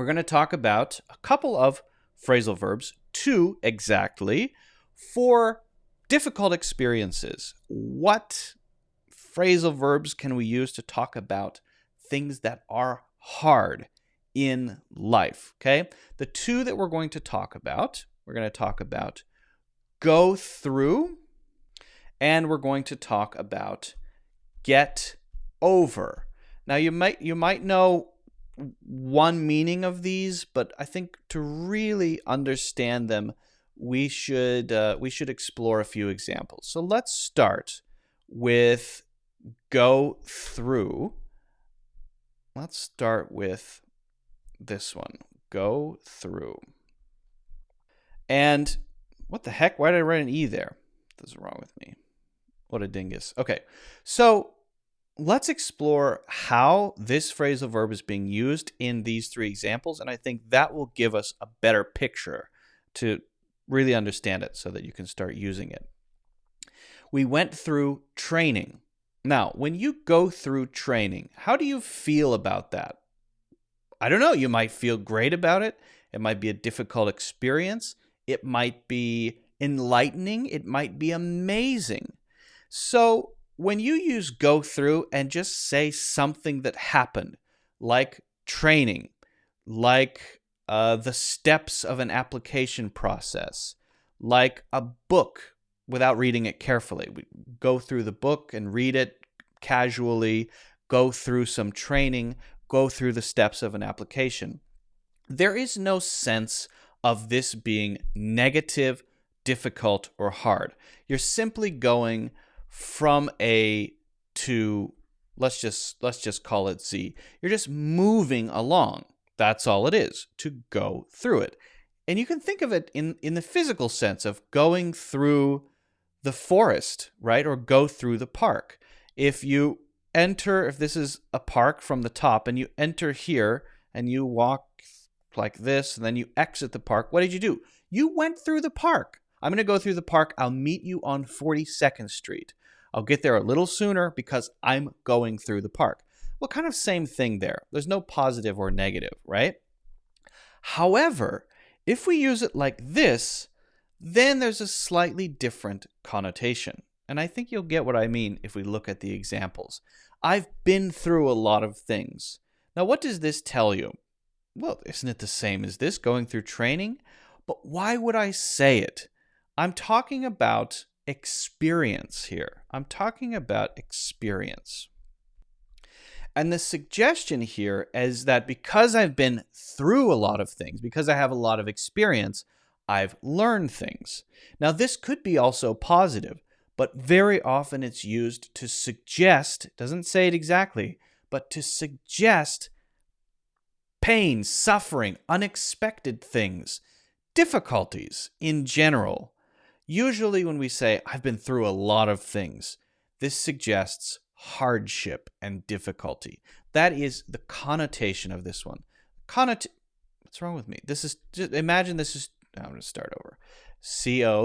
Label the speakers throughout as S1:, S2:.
S1: we're going to talk about a couple of phrasal verbs, 2 exactly, for difficult experiences. What phrasal verbs can we use to talk about things that are hard in life? Okay, the 2 that we're going to talk about, go through, and we're going to talk about get over. Now you might know one meaning of these, but I think to really understand them, we should explore a few examples. So let's start with go through. Let's start with this one. Go through. And what the heck? Why did I write an E there? What's wrong with me? What a dingus. Okay, so let's explore how this phrasal verb is being used in these 3 examples, and I think that will give us a better picture to really understand it so that you can start using it. We went through training. Now, when you go through training, how do you feel about that? I don't know. You might feel great about it. It might be a difficult experience. It might be enlightening. It might be amazing. So when you use go through and just say something that happened, like training, like the steps of an application process, like a book without reading it carefully. We go through the book and read it casually, go through some training, go through the steps of an application. There is no sense of this being negative, difficult, or hard. You're simply going from A to, let's just call it Z. You're just moving along. That's all it is, to go through it. And you can think of it in the physical sense of going through the forest, right? Or go through the park. If this is a park from the top and you enter here and you walk like this and then you exit the park, what did you do? You went through the park. I'm going to go through the park. I'll meet you on 42nd Street. I'll get there a little sooner because I'm going through the park. Well, kind of same thing there. There's no positive or negative, right? However, if we use it like this, then there's a slightly different connotation. And I think you'll get what I mean if we look at the examples. I've been through a lot of things. Now, what does this tell you? Well, isn't it the same as this, going through training? But why would I say it? I'm talking about experience here. I'm talking about experience. And the suggestion here is that because I've been through a lot of things, because I have a lot of experience, I've learned things. Now, this could be also positive, but very often it's used to suggest, it doesn't say it exactly, but to suggest pain, suffering, unexpected things, difficulties in general. Usually when we say, I've been through a lot of things, this suggests hardship and difficulty. That is the connotation of this one. What's wrong with me? This is, just imagine this is, I'm going to start over. C-O-N-N-O-T.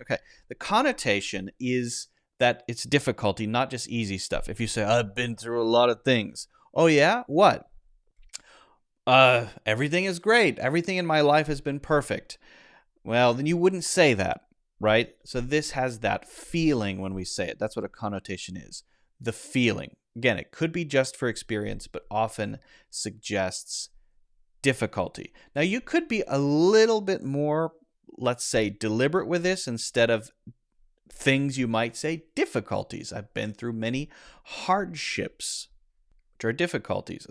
S1: Okay. The connotation is that it's difficulty, not just easy stuff. If you say, I've been through a lot of things. Oh yeah? What? Everything is great. Everything in my life has been perfect. Well, then you wouldn't say that, right? So this has that feeling when we say it. That's what a connotation is. The feeling. Again, it could be just for experience, but often suggests difficulty. Now, you could be a little bit more, let's say, deliberate with this. Instead of things, you might say difficulties. I've been through many hardships, which are difficulties.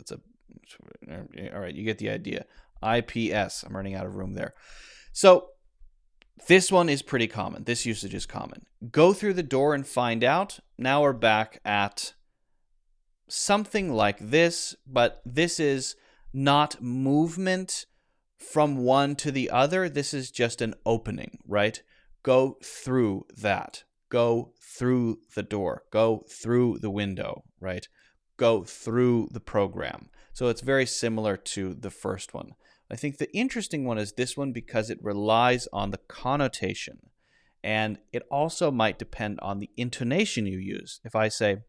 S1: All right, you get the idea. IPS. I'm running out of room there. So this one is pretty common. This usage is common. Go through the door and find out. Now we're back at something like this, but this is not movement from one to the other. This is just an opening, right? Go through that. Go through the door. Go through the window, right? Go through the program. So it's very similar to the first one. I think the interesting one is this one because it relies on the connotation. And it also might depend on the intonation you use. If I say,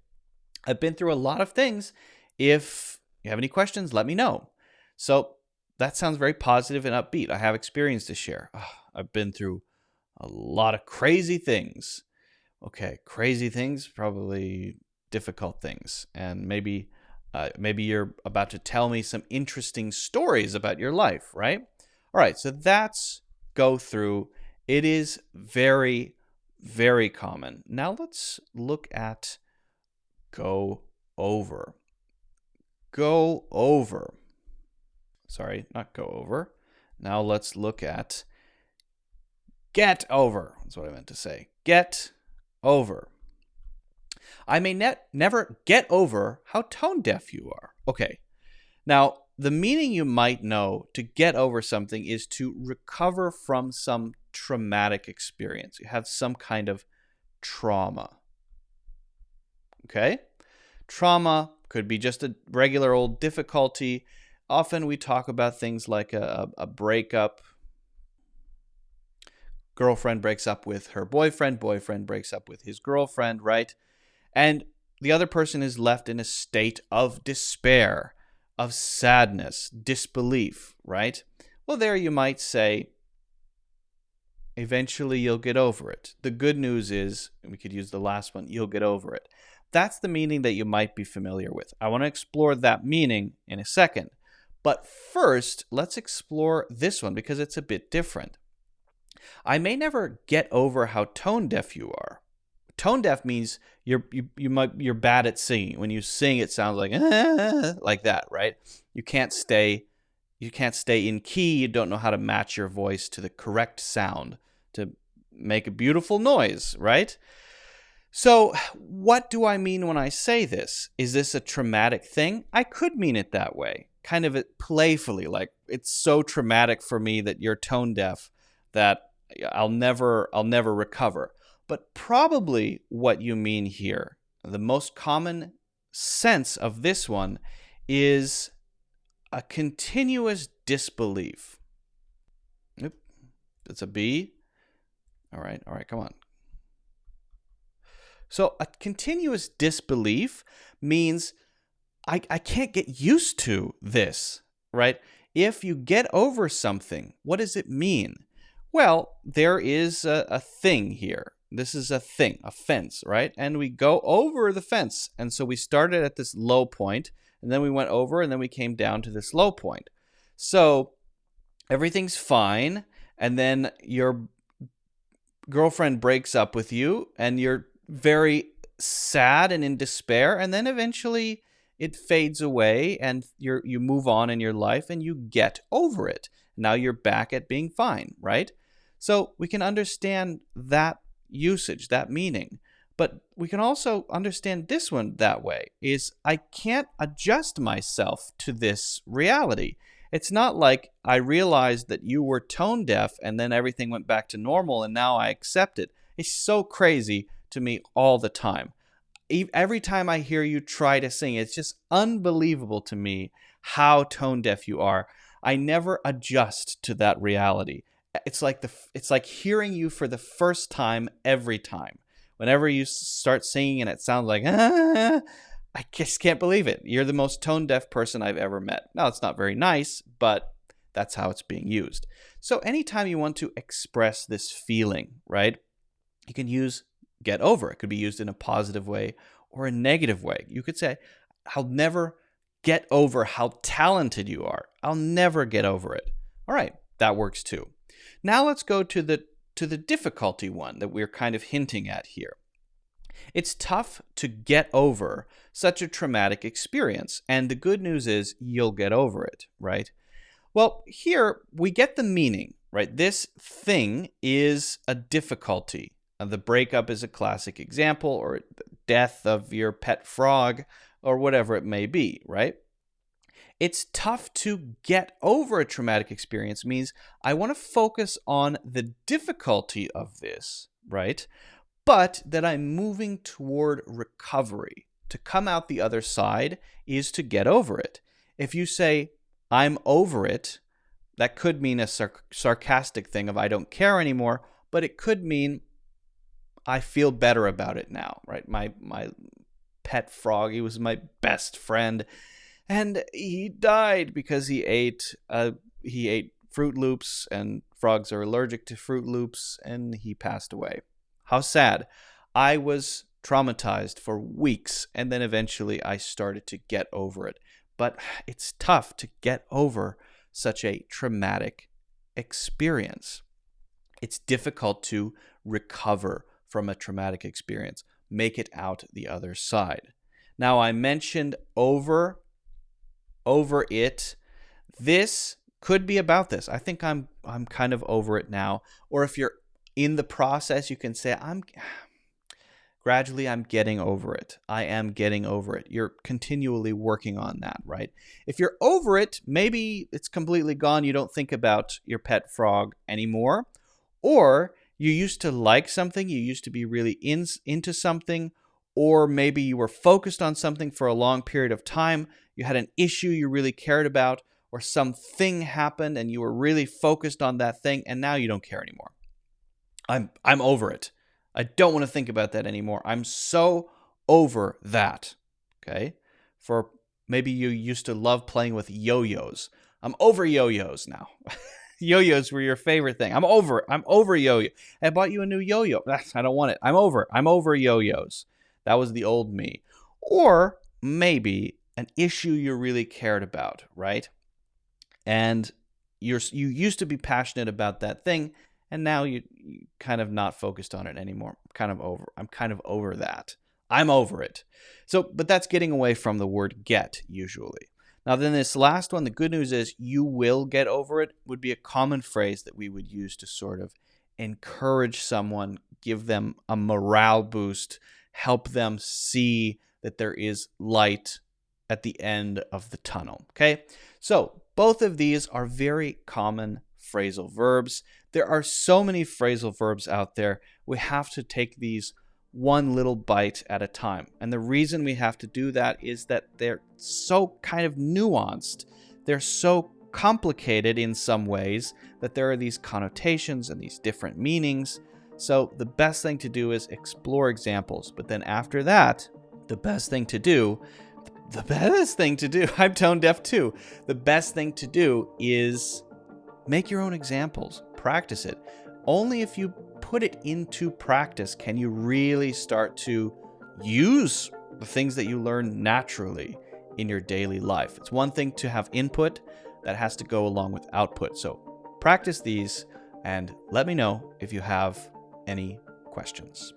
S1: I've been through a lot of things, if You have any questions? Let me know. So that sounds very positive and upbeat. I have experience to share. I've been through a lot of crazy things. Okay, crazy things, probably difficult things. And maybe you're about to tell me some interesting stories about your life, right? All right, so that's go through. It is very, very common. Now let's look at go over. Go over. Sorry, not go over. Now let's look at get over. That's what I meant to say. Get over. I may never get over how tone deaf you are. Okay. Now, the meaning you might know to get over something is to recover from some traumatic experience. You have some kind of trauma. Okay? Trauma could be just a regular old difficulty. Often we talk about things like a breakup. Girlfriend breaks up with her boyfriend. Boyfriend breaks up with his girlfriend, right? And the other person is left in a state of despair, of sadness, disbelief, right? Well, there you might say, eventually you'll get over it. The good news is, and we could use the last one, you'll get over it. That's the meaning that you might be familiar with. I want to explore that meaning in a second. But first, let's explore this one because it's a bit different. I may never get over how tone deaf you are. Tone deaf means you're bad at singing. When you sing, it sounds like like that, right? You can't stay in key. You don't know how to match your voice to the correct sound to make a beautiful noise, right? So what do I mean when I say this? Is this a traumatic thing? I could mean it that way, kind of playfully, like it's so traumatic for me that you're tone deaf that I'll never recover. But probably what you mean here, the most common sense of this one is a continuous disbelief. Oop, that's a B. All right, come on. So a continuous disbelief means I can't get used to this, right? If you get over something, what does it mean? Well, there is a thing here. This is a thing, a fence, right? And we go over the fence. And so we started at this low point, and then we went over, and then we came down to this low point. So everything's fine, and then your girlfriend breaks up with you, and you're very sad and in despair, and then eventually it fades away, and you move on in your life, and you get over it. Now you're back at being fine, right? So we can understand that usage, that meaning. But we can also understand this one that way, is I can't adjust myself to this reality. It's not like I realized that you were tone deaf and then everything went back to normal and now I accept it. It's so crazy to me all the time. Every time I hear you try to sing, it's just unbelievable to me how tone deaf you are. I never adjust to that reality. It's like hearing you for the first time every time. Whenever you start singing and it sounds like, I just can't believe it. You're the most tone deaf person I've ever met. Now, it's not very nice, but that's how it's being used. So anytime you want to express this feeling, right, you can use get over. It could be used in a positive way or a negative way. You could say, I'll never get over how talented you are. I'll never get over it. All right, that works too. Now let's go to the difficulty one that we're kind of hinting at here. It's tough to get over such a traumatic experience, and the good news is you'll get over it, right? Well, here we get the meaning, right? This thing is a difficulty. The breakup is a classic example, or the death of your pet frog, or whatever it may be, right? It's tough to get over a traumatic experience means I want to focus on the difficulty of this, right? But that I'm moving toward recovery. To come out the other side is to get over it. If you say, I'm over it, that could mean a sarcastic thing of I don't care anymore, but it could mean I feel better about it now, right? My pet frog, he was my best friend. and he died because he ate Fruit Loops, and frogs are allergic to Fruit Loops, and he passed away. How sad. I was traumatized for weeks, and then eventually I started to get over it. But it's tough to get over such a traumatic experience. It's difficult to recover from a traumatic experience, make it out the other side. Now, I mentioned over it. This could be about this. I think I'm kind of over it now. Or if you're in the process, you can say I'm getting over it. I am getting over it. You're continually working on that, right? If you're over it, maybe it's completely gone. You don't think about your pet frog anymore. Or you used to like something, you used to be really into something, or maybe you were focused on something for a long period of time. You had an issue you really cared about, or something happened and you were really focused on that thing, and now you don't care anymore. I'm over it. I don't want to think about that anymore. I'm so over that. Okay? For maybe you used to love playing with yo-yos. I'm over yo-yos now. Yo-yos were your favorite thing. I'm over it. I'm over yo-yo. I bought you a new yo-yo. I don't want it. I'm over it. I'm over yo-yos. That was the old me. Or maybe an issue you really cared about, right? And you used to be passionate about that thing, and now you kind of not focused on it anymore. I'm kind of over that. I'm over it. So, but that's getting away from the word get usually. Now, then this last one, the good news is you will get over it would be a common phrase that we would use to sort of encourage someone, give them a morale boost, help them see that there is light at the end of the tunnel. Okay? So, both of these are very common phrasal verbs. There are so many phrasal verbs out there. We have to take these one little bite at a time. And the reason we have to do that is that they're so kind of nuanced. They're so complicated in some ways that there are these connotations and these different meanings. So the best thing to do is explore examples. But then after that, the best thing to do, I'm tone deaf too. The best thing to do is make your own examples. Practice it. Only if you put it into practice can you really start to use the things that you learn naturally in your daily life. It's one thing to have input that has to go along with output. So practice these and let me know if you have any questions.